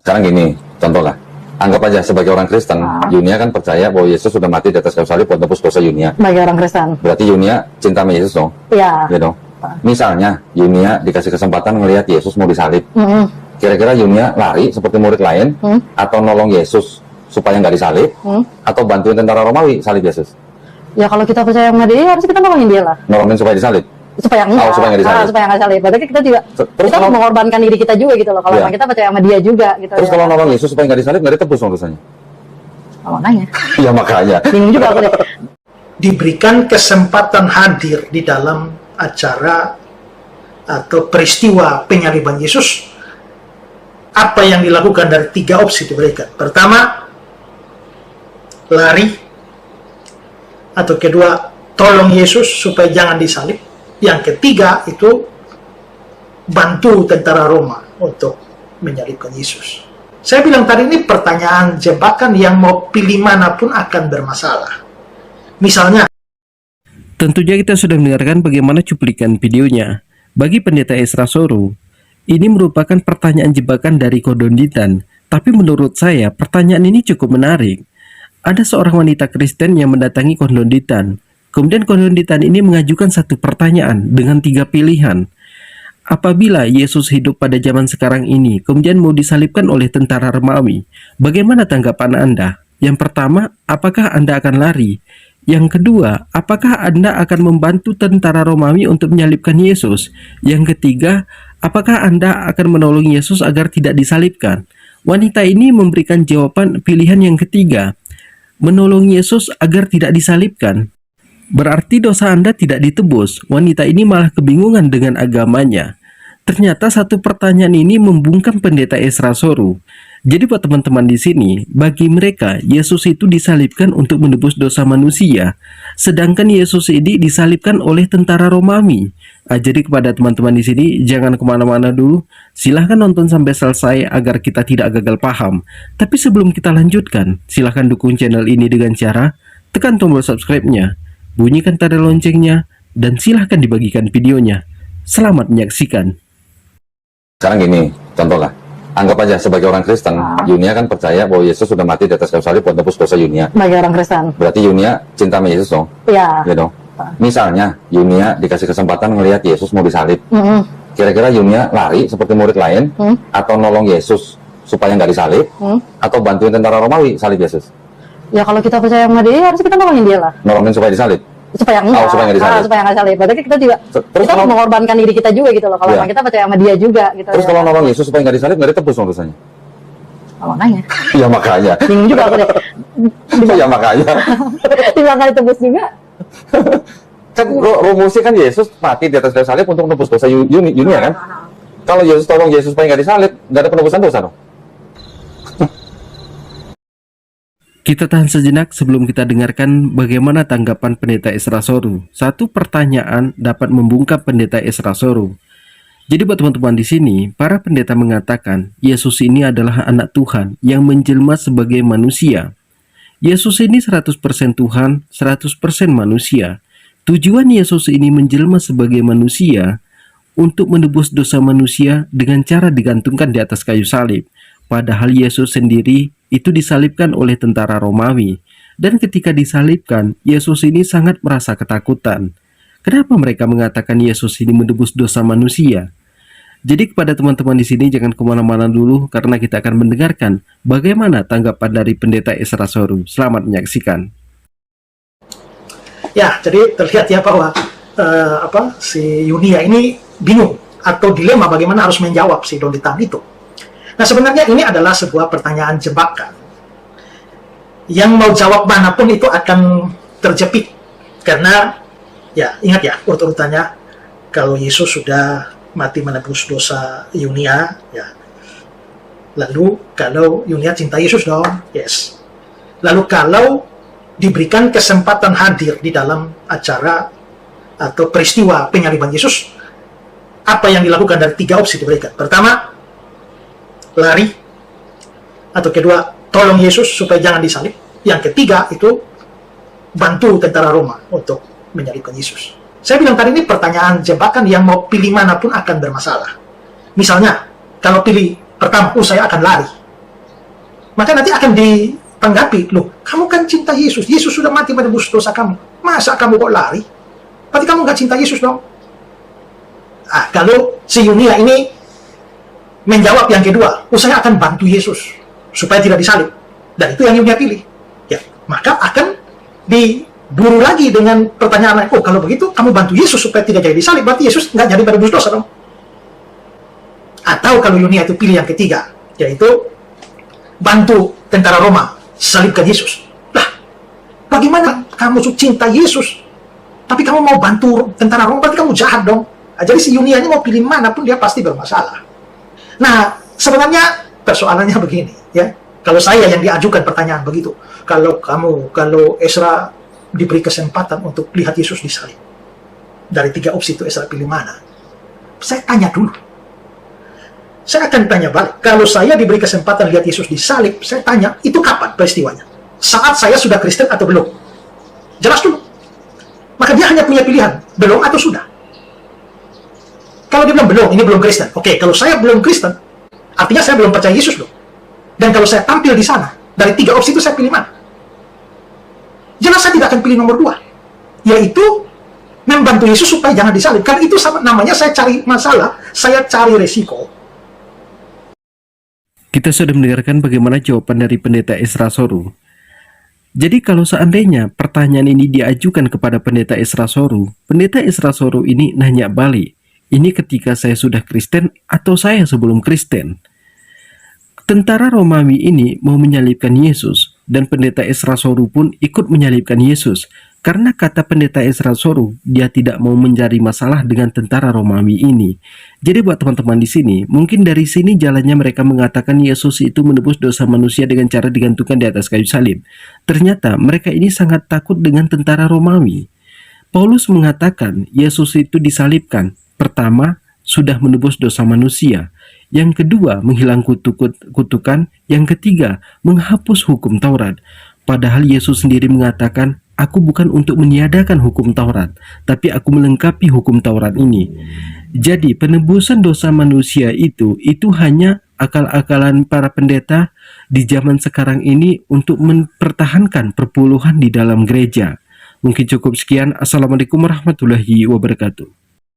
Sekarang gini, contoh lah. Anggap aja sebagai orang Kristen, Yunia kan percaya bahwa Yesus sudah mati di atas kayu salib buat tebus dosa Yunia. Sebagai orang Kristen. Berarti Yunia cinta sama Yesus dong? Iya. Gitu. Misalnya, Yunia dikasih kesempatan melihat Yesus mau disalib. Kira-kira Yunia lari seperti murid lain, atau nolong Yesus supaya nggak disalib, atau bantuin tentara Romawi salib Yesus? Ya kalau kita percaya sama dia, harus kita nolongin dia lah. Nolongin supaya disalib? Supaya enggak. Oh, supaya nggak disalib. Supaya nggak disalib. Berarti kita juga, kita kalau mengorbankan diri kita juga gitu loh. Kalau Iya. emang kita percaya sama dia juga gitu. Terus ya. kalau nolong Yesus supaya nggak disalib, nggak ditebus dong dosanya? Oh, makanya. Iya makanya. Bingung juga aku deh. Diberikan kesempatan hadir di dalam acara atau peristiwa penyaliban Yesus, apa yang dilakukan dari 3 opsi diberikan. Pertama, lari, atau kedua, tolong Yesus supaya jangan disalib. Yang ketiga itu bantu tentara Roma untuk menyalibkan Yesus. Saya bilang tadi ini pertanyaan jebakan yang mau pilih manapun akan bermasalah. Misalnya, tentunya kita sudah mendengarkan bagaimana cuplikan videonya. Bagi pendeta Ezra Soru, ini merupakan pertanyaan jebakan dari Kodonditan. Tapi menurut saya, pertanyaan ini cukup menarik. Ada seorang wanita Kristen yang mendatangi Kodonditan. Kemudian Kodonditan ini mengajukan satu pertanyaan dengan 3 pilihan. Apabila Yesus hidup pada zaman sekarang ini, kemudian mau disalibkan oleh tentara Romawi, bagaimana tanggapan Anda? Yang pertama, apakah Anda akan lari? Yang kedua, apakah Anda akan membantu tentara Romawi untuk menyalibkan Yesus? Yang ketiga, apakah Anda akan menolong Yesus agar tidak disalibkan? Wanita ini memberikan jawaban pilihan yang ketiga, menolong Yesus agar tidak disalibkan. Berarti dosa Anda tidak ditebus. Wanita ini malah kebingungan dengan agamanya. Ternyata satu pertanyaan ini membungkam pendeta Ezra Soru. Jadi buat teman-teman di sini, bagi mereka Yesus itu disalibkan untuk menebus dosa manusia, sedangkan Yesus ini disalibkan oleh tentara Romawi. Jadi kepada teman-teman di sini, jangan kemana-mana dulu. Silahkan nonton sampai selesai agar kita tidak gagal paham. Tapi sebelum kita lanjutkan, silahkan dukung channel ini dengan cara tekan tombol subscribe-nya, bunyikan tanda loncengnya, dan silahkan dibagikan videonya. Selamat menyaksikan. Sekarang gini, contoh lah. Anggap aja sebagai orang Kristen, Yunia kan percaya bahwa Yesus sudah mati di atas kayu salib buat tebus dosa Yunia. Sebagai orang Kristen. Berarti Yunia cinta sama Yesus dong? Iya. Gitu. Misalnya, Yunia dikasih kesempatan melihat Yesus mau disalib. Kira-kira Yunia lari seperti murid lain, atau nolong Yesus supaya nggak disalib, atau bantuin tentara Romawi salib Yesus? Ya kalau kita percaya sama dia, harus kita nolongin dia lah. Nolongin supaya disalib? Supaya enggak. Supaya nggak disalib. Supaya nggak disalib. Berarti kita juga, Terus kita kalau mengorbankan diri kita juga gitu loh. Kalau Iya. emang kita percaya sama dia juga gitu. Terus ya. kalau nolong Yesus supaya nggak disalib, nggak ditebus dong dosanya? Oh, makanya. Iya makanya. Bingung juga aku deh. Iya makanya. Tiba kali tebus juga. Kan rumusnya kan Yesus mati di atas kayu salib untuk menebus dosa Yunia kan? Kalau Yesus tolong Yesus supaya nggak disalib, nggak ada penebusan dosa dong? Kita tahan sejenak sebelum kita dengarkan bagaimana tanggapan pendeta Ezra Soru. Satu pertanyaan dapat membungkam pendeta Ezra Soru. Jadi buat teman-teman di sini, para pendeta mengatakan Yesus ini adalah anak Tuhan yang menjelma sebagai manusia. Yesus ini 100% Tuhan, 100% manusia. Tujuan Yesus ini menjelma sebagai manusia untuk menebus dosa manusia dengan cara digantungkan di atas kayu salib. Padahal Yesus sendiri itu disalibkan oleh tentara Romawi. Dan ketika disalibkan, Yesus ini sangat merasa ketakutan. Kenapa mereka mengatakan Yesus ini menebus dosa manusia? Jadi kepada teman-teman di sini jangan kemana-mana dulu karena kita akan mendengarkan bagaimana tanggapan dari pendeta Ezra Soru. Selamat menyaksikan. ya jadi terlihat ya bahwa si Yunia ini bingung atau dilema bagaimana harus menjawab si Donditan itu. Nah sebenarnya ini adalah sebuah pertanyaan jebakan. Yang mau jawab manapun itu akan terjepit. Karena ya ingat ya urut-urutannya, kalau Yesus sudah mati menebus dosa Yunia, ya. Lalu kalau Yunia cinta Yesus dong, yes. Lalu kalau diberikan kesempatan hadir di dalam acara atau peristiwa penyaliban Yesus, apa yang dilakukan dari 3 opsi diberikan. Pertama, lari, atau kedua, tolong Yesus supaya jangan disalib. Yang ketiga itu bantu tentara Roma untuk menyalibkan Yesus. Saya bilang tadi ini pertanyaan jebakan yang mau pilih manapun akan bermasalah. Misalnya, kalau pilih pertama, saya akan lari. Maka nanti akan ditanggapi, loh, kamu kan cinta Yesus. Yesus sudah mati menebus dosa kamu. Masa kamu kok lari? Berarti kamu nggak cinta Yesus dong. Kalau si Yunia ini menjawab yang kedua, saya akan bantu Yesus supaya tidak disalib. Dan itu yang Yunia pilih. Ya, maka akan diburu lagi dengan pertanyaan, oh kalau begitu kamu bantu Yesus supaya tidak jadi disalib, berarti Yesus nggak jadi menebus dosa dong. Atau kalau Yunia itu pilih yang ketiga, yaitu bantu tentara Roma salibkan Yesus. Lah, bagaimana kamu cinta Yesus tapi kamu mau bantu tentara Roma? Berarti kamu jahat dong. Jadi si Yunia ini mau pilih mana pun dia pasti bermasalah. Nah, sebenarnya persoalannya begini, ya. Kalau saya yang diajukan pertanyaan begitu, kalau Ezra diberi kesempatan untuk lihat Yesus disalib, dari 3 opsi itu Ezra pilih mana? Saya tanya dulu. Saya akan tanya balik. Kalau saya diberi kesempatan lihat Yesus disalib, saya tanya, itu kapan peristiwanya? Saat saya sudah Kristen atau belum? Jelas dulu. Maka dia hanya punya pilihan, belum atau sudah. Kalau dia bilang belum, ini belum Kristen. Oke, kalau saya belum Kristen, artinya saya belum percaya Yesus loh. Dan kalau saya tampil di sana, dari 3 opsi itu saya pilih mana? Jelas saya tidak akan pilih nomor 2, yaitu membantu Yesus supaya jangan disalib. Karena itu sama, namanya saya cari masalah, saya cari resiko. Kita sudah mendengarkan bagaimana jawaban dari Pendeta Ezra Soru. Jadi kalau seandainya pertanyaan ini diajukan kepada Pendeta Ezra Soru, Pendeta Ezra Soru ini nanya balik, ini ketika saya sudah Kristen atau saya sebelum Kristen? Tentara Romawi ini mau menyalibkan Yesus, dan Pendeta Ezra Soru pun ikut menyalibkan Yesus. Karena kata Pendeta Ezra Soru, dia tidak mau mencari masalah dengan tentara Romawi ini. Jadi buat teman-teman di sini, mungkin dari sini jalannya mereka mengatakan Yesus itu menebus dosa manusia dengan cara digantungkan di atas kayu salib. Ternyata mereka ini sangat takut dengan tentara Romawi. Paulus mengatakan Yesus itu disalibkan. Pertama, sudah menebus dosa manusia. Yang kedua, menghilang kutukan. Yang ketiga, menghapus hukum Taurat. Padahal Yesus sendiri mengatakan, aku bukan untuk meniadakan hukum Taurat, tapi aku melengkapi hukum Taurat ini. Jadi penebusan dosa manusia itu hanya akal-akalan para pendeta di zaman sekarang ini untuk mempertahankan perpuluhan di dalam gereja. Mungkin cukup sekian. Assalamualaikum warahmatullahi wabarakatuh.